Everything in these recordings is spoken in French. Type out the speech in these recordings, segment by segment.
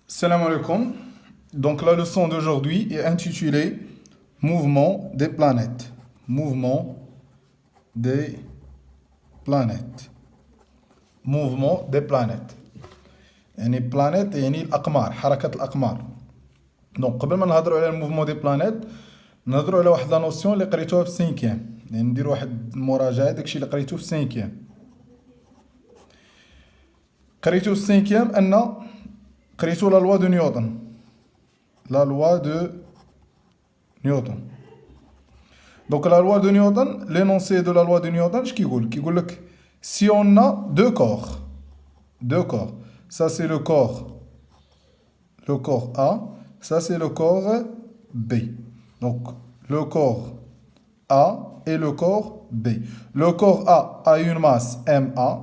Salam alaikum. Donc la leçon d'aujourd'hui est intitulée Mouvement des planètes. Mouvement des planètes. Mouvement des planètes. يعني planète يعني الأقمار حركة الأقمار. دونك قبل ما نهضروا على الموفمون دي بلانيت نهضروا على واحد لا نوسيون اللي قريتوها في سينكيام، يعني نديروا واحد المراجعة داكشي اللي قريتوه في سينكيام. قريتو في سينكيام أن قريتو لا لوا دو نيوتن. لا لوا دو نيوتن. Donc la loi de Newton, l'énoncé de la loi de Newton, je كيقول لك si on a deux corps, ça c'est le corps A, ça c'est le corps B. Donc le corps A et le corps B. Le corps A une masse MA,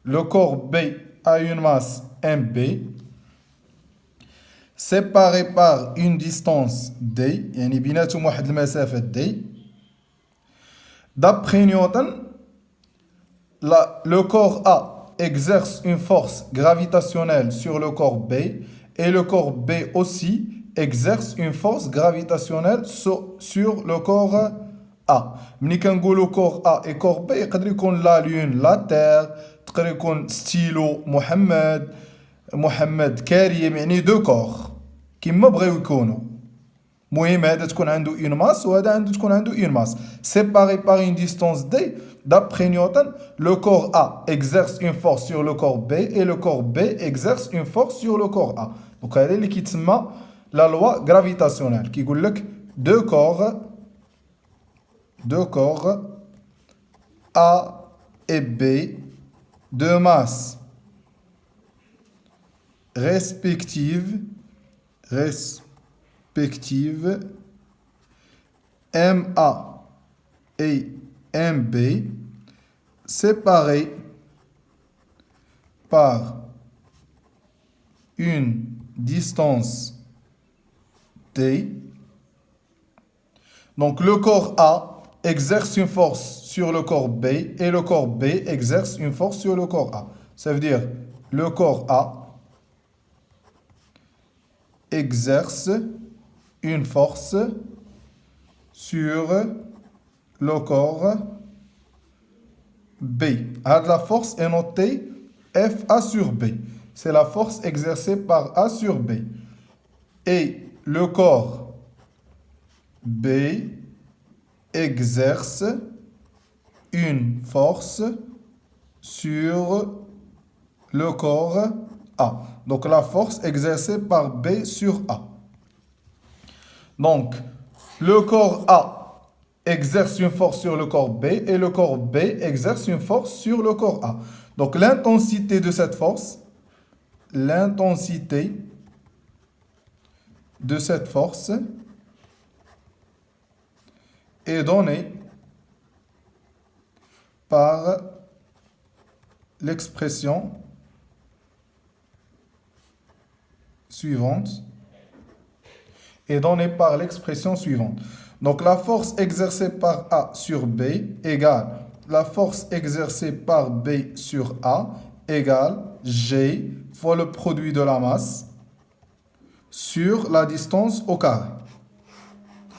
le corps B a une masse MB, séparés par une distance D, يعني بيناتهم واحد المسافة D. D'après Newton, le corps A exerce une force gravitationnelle sur le corps B et le corps B aussi exerce une force gravitationnelle sur le corps A. ملي كنقولوا corps A et corps B يقدر يكون la lune, la terre, تقدر يكون ستيلو محمد كريم، يعني دو كور كيما بغاو يكونوا. المهم هذا تكون عنده اون ماس وهذا عنده تكون عنده اون ماس séparé par une distance d. D'après Newton, le corps A exerce une force sur le corps B et le corps B exerce une force sur le corps A. Donc هذا اللي كيتسمى la loi gravitationnelle كيقول لك deux corps A et B de masse respective MA et MB séparés par une distance D. Donc le corps A exerce une force sur le corps B et le corps B exerce une force sur le corps A. Ça veut dire le corps A exerce une force sur le corps B. La force est notée FA sur B. C'est la force exercée par A sur B. Et le corps B exerce une force sur le corps A. Donc la force exercée par B sur A. Donc le corps A exerce une force sur le corps B et le corps B exerce une force sur le corps A. Donc l'intensité de cette force, est donnée par l'expression suivante. Donc la force exercée par A sur B égale la force exercée par B sur A égale G fois le produit de la masse sur la distance au carré.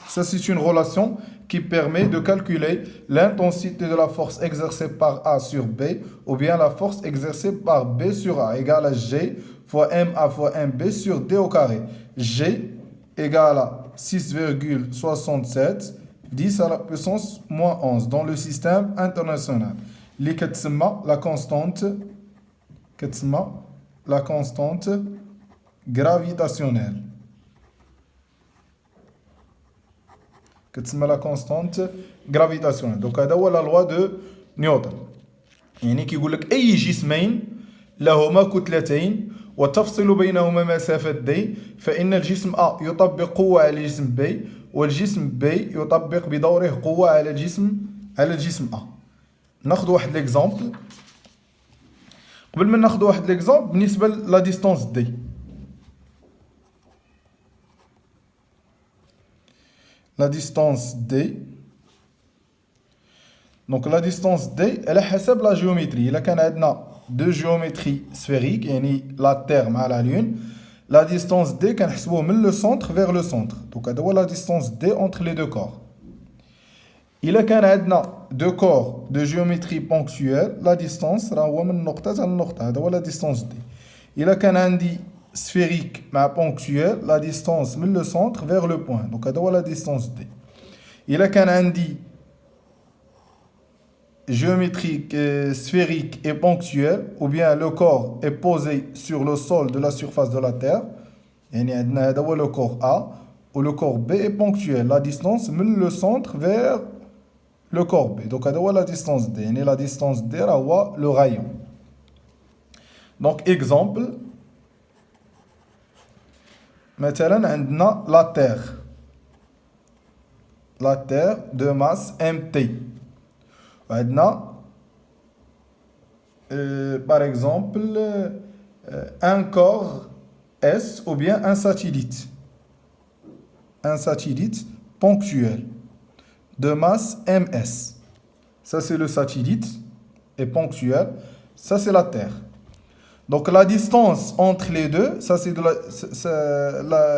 Ça, c'est une relation qui permet de calculer l'intensité de la force exercée par A sur B ou bien la force exercée par B sur A égale à G fois MA fois MB sur D au carré. G égale à 6,67 10 à la puissance moins 11 dans le système international. اللي كتسمى la constante gravitationnelle. Donc هذا هو la loi de Newton. يعني كيقول لك أي جسمين لهما كتلتين وتفصل بينهما مسافة D فإن الجسم A يطبق قوة على الجسم B والجسم B يطبق بدوره قوة على الجسم A. ناخذ واحد ليكزامبل. قبل ما ناخذ واحد ليكزامبل بالنسبة لا ديستانس D. La distance D. Donc la distance D, elle est حسب la géométrie. إلا كان عندنا deux géométries sphériques, يعني la Terre مع la Lune, la distance D كنحسبوه من le centre vers le centre. Donc هذا هو la distance D entre les deux corps. إلا كان عندنا deux corps de géométrie ponctuelle, la distance راه هو من النقطة حتى النقطة. هذا هو la distance D. إلا كان عندي sphérique مع ponctuel, la distance من le centre vers le point. Donc هذا هو la distance D. إلا كان عندي géométrique, sphérique et ponctuelle, ou bien le corps est posé sur le sol de la surface de la Terre, يعني عندنا هذا هو le corps A, ou le corps B est ponctuel, la distance من le centre vers le corps B. Donc هذا هو la distance D, يعني la distance D راه هو le rayon. Donc exemple, مثلا عندنا la Terre de masse MT. Par exemple, un corps S ou bien un satellite. Un satellite ponctuel de masse MS. Ça, c'est le satellite et ponctuel. Ça, c'est la Terre. Donc, la distance entre les deux, ça, c'est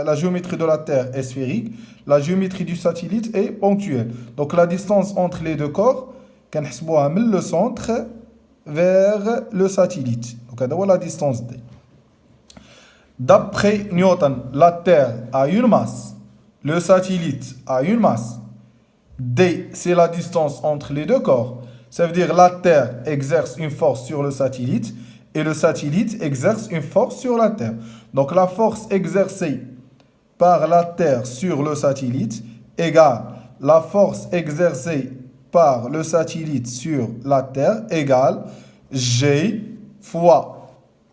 la géométrie de la Terre est sphérique. La géométrie du satellite est ponctuelle. Donc, la distance entre les deux corps, كنحسبوها من le centre vers le satellite. Donc هذا هو la distance D. D'après Newton, la Terre a une masse, le satellite a une masse. D, c'est la distance entre les deux corps. Ça veut dire la Terre exerce une force sur le satellite et le satellite exerce une force sur la Terre. Donc la force exercée par la Terre sur le satellite égale la force exercée par le satellite sur la Terre égale G fois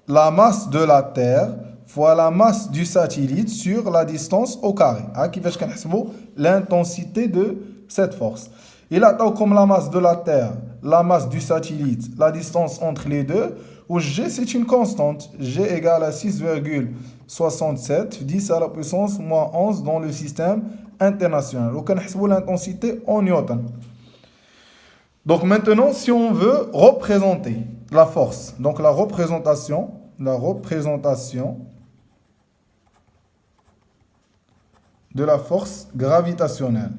la masse de la Terre fois la masse du satellite sur la distance au carré. كيفاش كنحسبوا l'intensité de cette force. Il a comme la masse de la Terre, la masse du satellite, la distance entre les deux, où G c'est une constante. G égale à 6,67 10 à la puissance moins 11 dans le système international. Donc كنحسبوا l'intensité en newton. Donc maintenant, si on veut représenter la force, donc la représentation de la force gravitationnelle,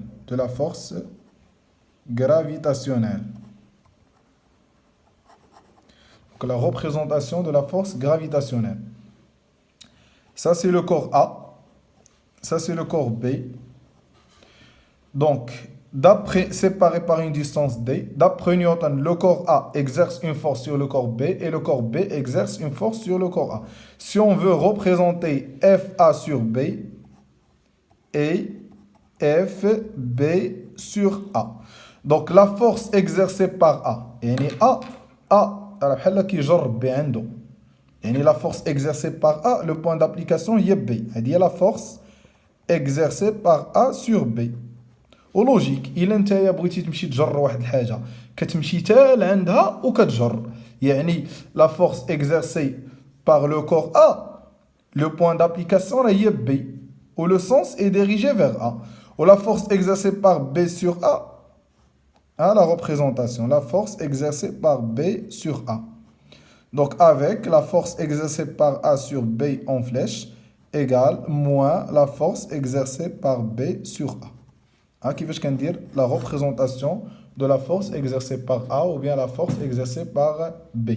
Donc la représentation de la force gravitationnelle. Ça c'est le corps A, ça c'est le corps B. Donc séparé par une distance D, d'après Newton, le corps A exerce une force sur le corps B et le corps B exerce une force sur le corps A. Si on veut représenter FA sur B et FB sur A. Donc la force exercée par A, la force exercée par A, le point d'application est B. Il y a la force exercée par A sur B. ولوجيك الا نتايا بغيتي تمشي تجر واحد الحاجه كتمشي حتى لعندها وكتجر يعني la force exercée par le corps A le point d'application هي B où le sens est dirigé vers A ou la force exercée par B sur A la représentation la force exercée par B sur A donc avec la force exercée par A sur B en flèche égale moins la force exercée par B sur A. كيفاش كندير la représentation de la force exercée par A ou bien la force exercée par B.